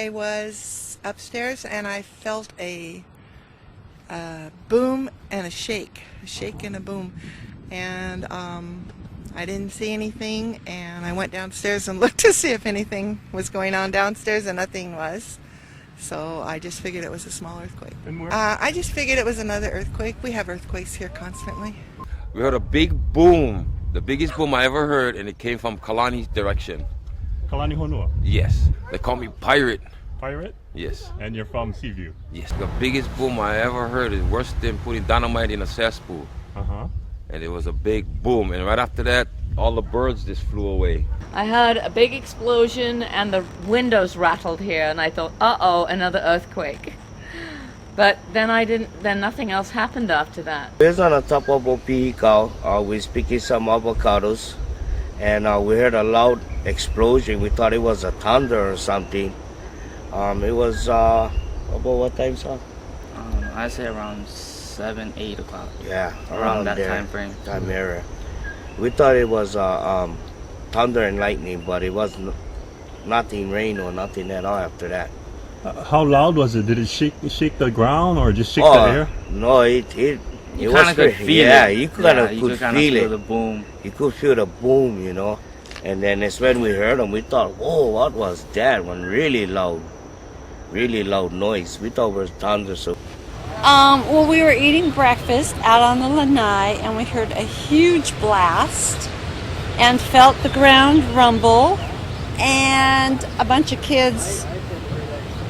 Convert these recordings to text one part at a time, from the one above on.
I was upstairs and I felt a boom and a shake and a boom, and I didn't see anything, and I went downstairs and looked to see if anything was going on downstairs, and nothing was. So I just figured it was a small earthquake. I just figured it was another earthquake. We have earthquakes here constantly. We heard a big boom, the biggest boom I ever heard, and it came from Kalani's direction. Kalani Honua? Yes. They call me Pirate. Pirate? Yes. And you're from Seaview? Yes. The biggest boom I ever heard is worse than putting dynamite in a cesspool. Uh-huh. And it was a big boom, and right after that, all the birds just flew away. I heard a big explosion and the windows rattled here, and I thought, uh-oh, another earthquake. But then nothing else happened after that. We're on the top of a vehicle. We're picking some avocados, and we heard a loud explosion. We thought it was a thunder or something. It was about what time, sir? I'd say around 7, 8 o'clock. Yeah, around that there, time frame. Time area. We thought it was thunder and lightning, but it was nothing, rain or nothing at all after that. How loud was it? Did it shake the ground or just shake the air? No, it You was kind of could feel it. Yeah, you kind of could feel feel it. The boom. You could feel the boom, you know. And then it's when we heard them, we thought, whoa, what was that? One really loud noise. We thought it was thunder. So. Well, we were eating breakfast out on the lanai, and we heard a huge blast and felt the ground rumble, and a bunch of kids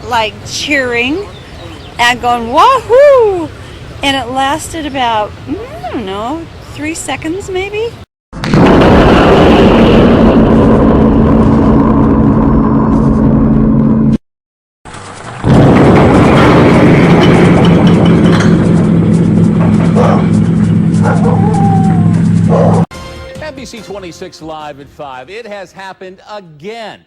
like cheering and going wahoo, and it lasted about, I don't know, 3 seconds maybe. NBC 26 Live at 5. It has happened again.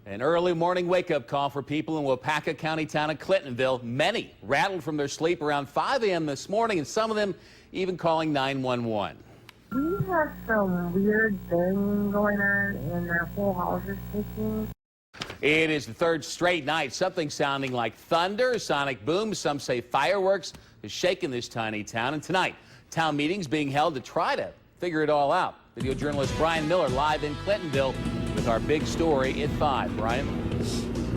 An early morning wake-up call for people in Wapaka County town of Clintonville. Many rattled from their sleep around 5 a.m. this morning, and some of them even calling 911. We have some weird thing going on, and our whole house is shaking. It is the third straight night. Something sounding like thunder, sonic booms, some say fireworks, is shaking this tiny town. And tonight, town meetings being held to try to figure it all out. Video journalist Brian Miller live in Clintonville with our big story at 5. Brian?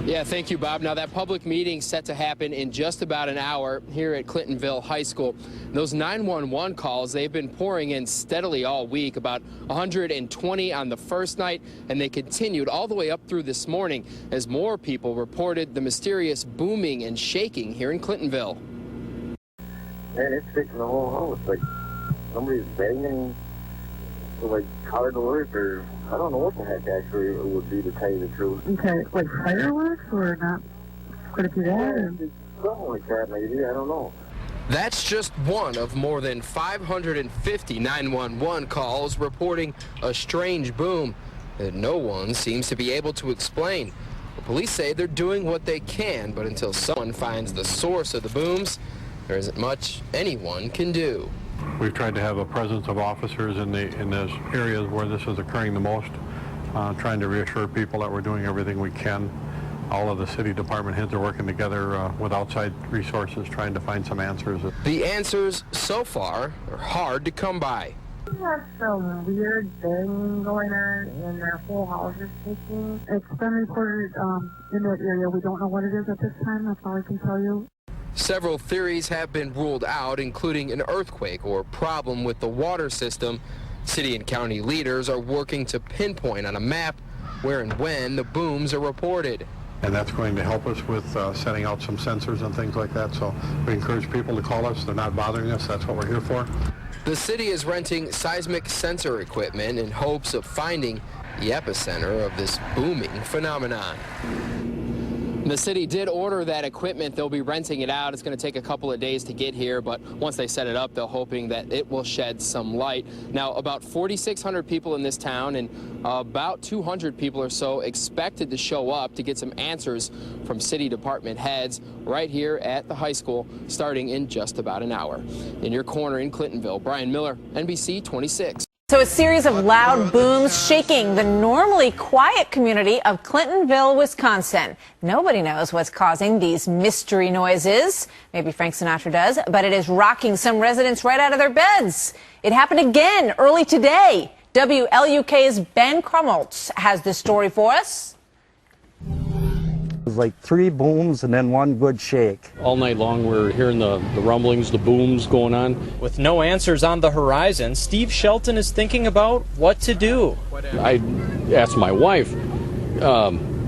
Yeah, thank you, Bob. Now, that public meeting set to happen in just about an hour here at Clintonville High School. Those 911 calls, they've been pouring in steadily all week, about 120 on the first night, and they continued all the way up through this morning as more people reported the mysterious booming and shaking here in Clintonville. Man, it's shaking the whole house. Like somebody's banging like car doors, or I don't know what the heck actually it would be, to tell you the truth. Okay, like fireworks or not? Could it be that? Yeah, something like that maybe, I don't know. That's just one of more than 550 911 calls reporting a strange boom that no one seems to be able to explain. The police say they're doing what they can, but until someone finds the source of the booms, there isn't much anyone can do. We've tried to have a presence of officers in those areas where this is occurring the most, trying to reassure people that we're doing everything we can. All of the city department heads are working together with outside resources, trying to find some answers. The answers so far are hard to come by. We have some weird thing going on, and our whole house is shaking. It's been reported in that area. We don't know what it is at this time. That's all I can tell you. Several theories have been ruled out, including an earthquake or problem with the water system. City and county leaders are working to pinpoint on a map where and when the booms are reported. And that's going to help us with setting out some sensors and things like that. So we encourage people to call us. They're not bothering us. That's what we're here for. The city is renting seismic sensor equipment in hopes of finding the epicenter of this booming phenomenon. The city did order that equipment. They'll be renting it out. It's going to take a couple of days to get here, but once they set it up, they're hoping that it will shed some light. Now, about 4,600 people in this town, and about 200 people or so expected to show up to get some answers from city department heads right here at the high school, starting in just about an hour. In your corner in Clintonville, Brian Miller, NBC 26. So a series of loud booms shaking the normally quiet community of Clintonville, Wisconsin. Nobody knows what's causing these mystery noises. Maybe Frank Sinatra does, but it is rocking some residents right out of their beds. It happened again early today. WLUK's Ben Krumholtz has this story for us. It was like 3 booms and then 1 good shake. All night long we're hearing the rumblings, the booms going on. With no answers on the horizon, Steve Shelton is thinking about what to do. I asked my wife,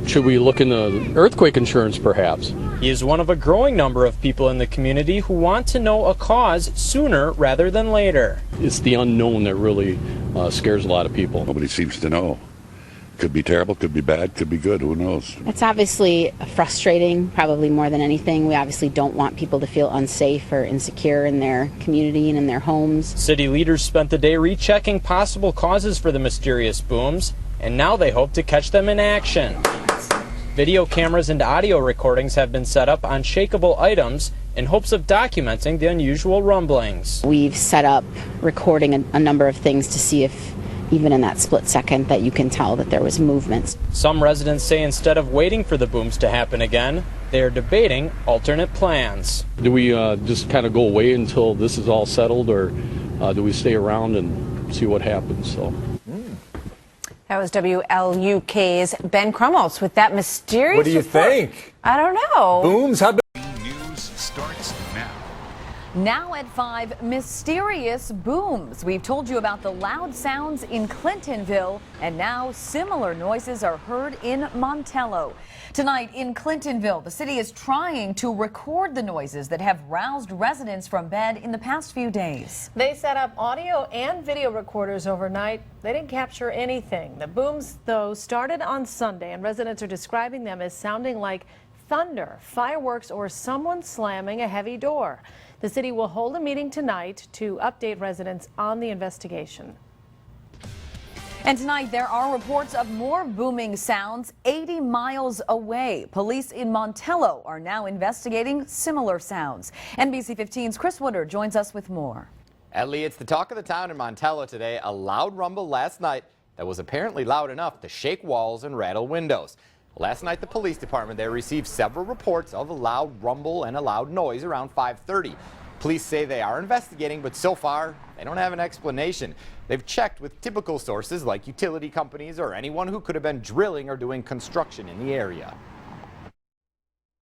should we look into earthquake insurance perhaps? He is one of a growing number of people in the community who want to know a cause sooner rather than later. It's the unknown that really scares a lot of people. Nobody seems to know. Could be terrible, could be bad, could be good, who knows? It's obviously frustrating, probably more than anything. We obviously don't want people to feel unsafe or insecure in their community and in their homes. City leaders spent the day rechecking possible causes for the mysterious booms, and now they hope to catch them in action. Video cameras and audio recordings have been set up on shakeable items in hopes of documenting the unusual rumblings. We've set up recording a number of things to see if even in that split second that you can tell that there was movement. Some residents say instead of waiting for the booms to happen again, they are debating alternate plans. Do we just kind of go away until this is all settled, or do we stay around and see what happens? So. That was WLUK's Ben Krumholtz with that mysterious What do you report. think? I don't know. Booms? How News starts now. Now at 5, mysterious booms. We've told you about the loud sounds in Clintonville, and now similar noises are heard in Montello. Tonight in Clintonville, the city is trying to record the noises that have roused residents from bed in the past few days. They set up audio and video recorders overnight. They didn't capture anything. The booms, though, started on Sunday, and residents are describing them as sounding like thunder, fireworks, or someone slamming a heavy door. The city will hold a meeting tonight to update residents on the investigation. And tonight there are reports of more booming sounds 80 miles away. Police in Montello are now investigating similar sounds. NBC 15's Chris Woodard joins us with more. Ellie, it's the talk of the town in Montello today. A loud rumble last night that was apparently loud enough to shake walls and rattle windows. Last night, the police department there received several reports of a loud rumble and a loud noise around 5:30. Police say they are investigating, but so far, they don't have an explanation. They've checked with typical sources like utility companies or anyone who could have been drilling or doing construction in the area.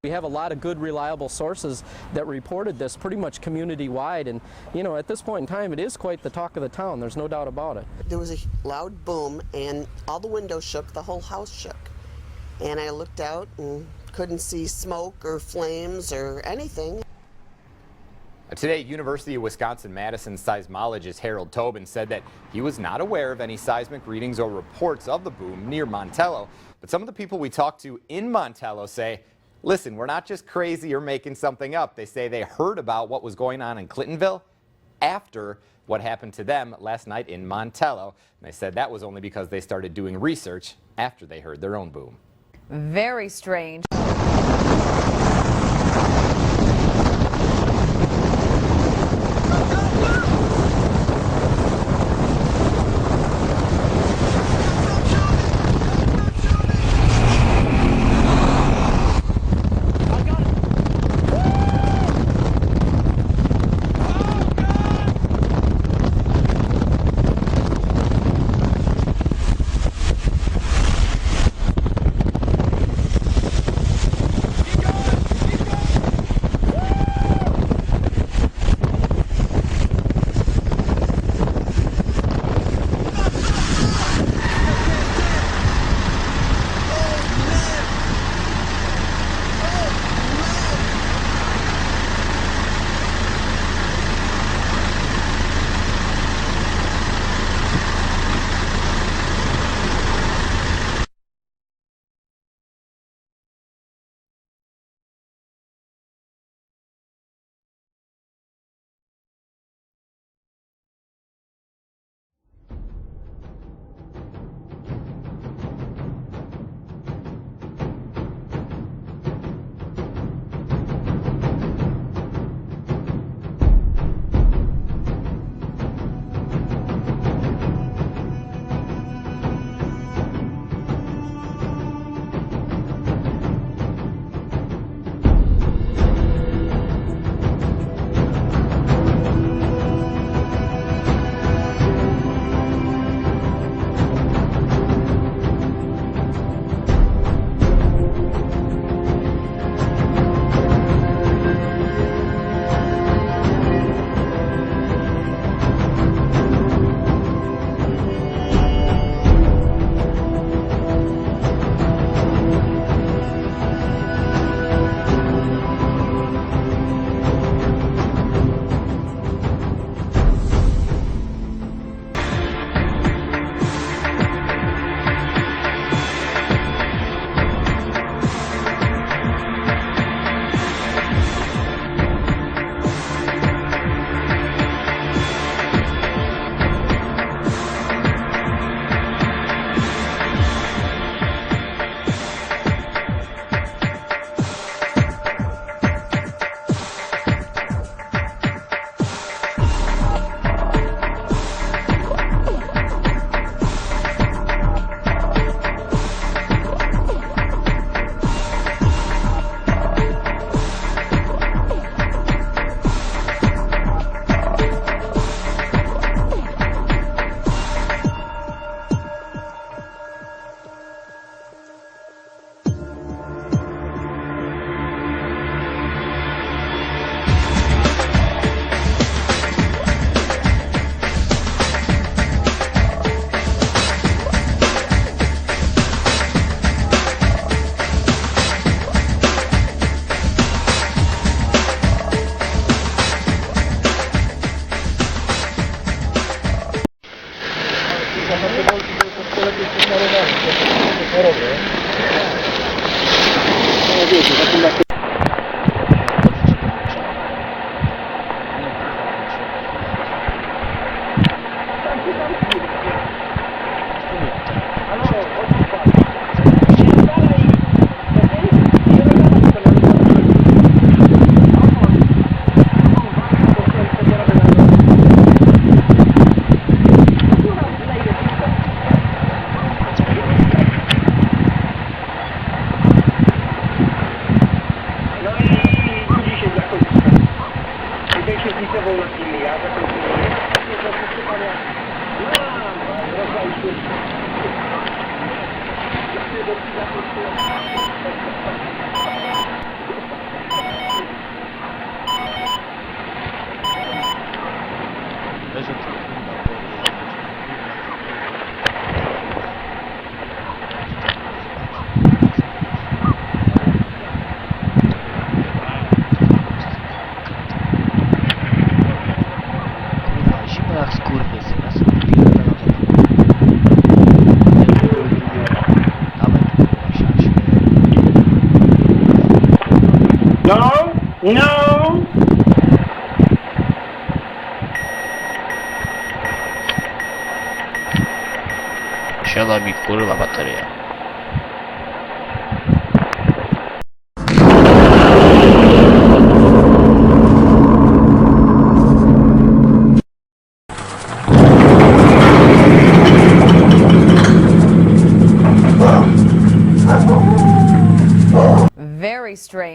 We have a lot of good, reliable sources that reported this pretty much community-wide, and at this point in time, it is quite the talk of the town. There's no doubt about it. There was a loud boom, and all the windows shook, the whole house shook. And I looked out and couldn't see smoke or flames or anything. Today, University of Wisconsin-Madison seismologist Harold Tobin said that he was not aware of any seismic readings or reports of the boom near Montello. But some of the people we talked to in Montello say, listen, we're not just crazy or making something up. They say they heard about what was going on in Clintonville after what happened to them last night in Montello. And they said that was only because they started doing research after they heard their own boom. Very strange. No! Siada mi kurwa bateria. Very strange.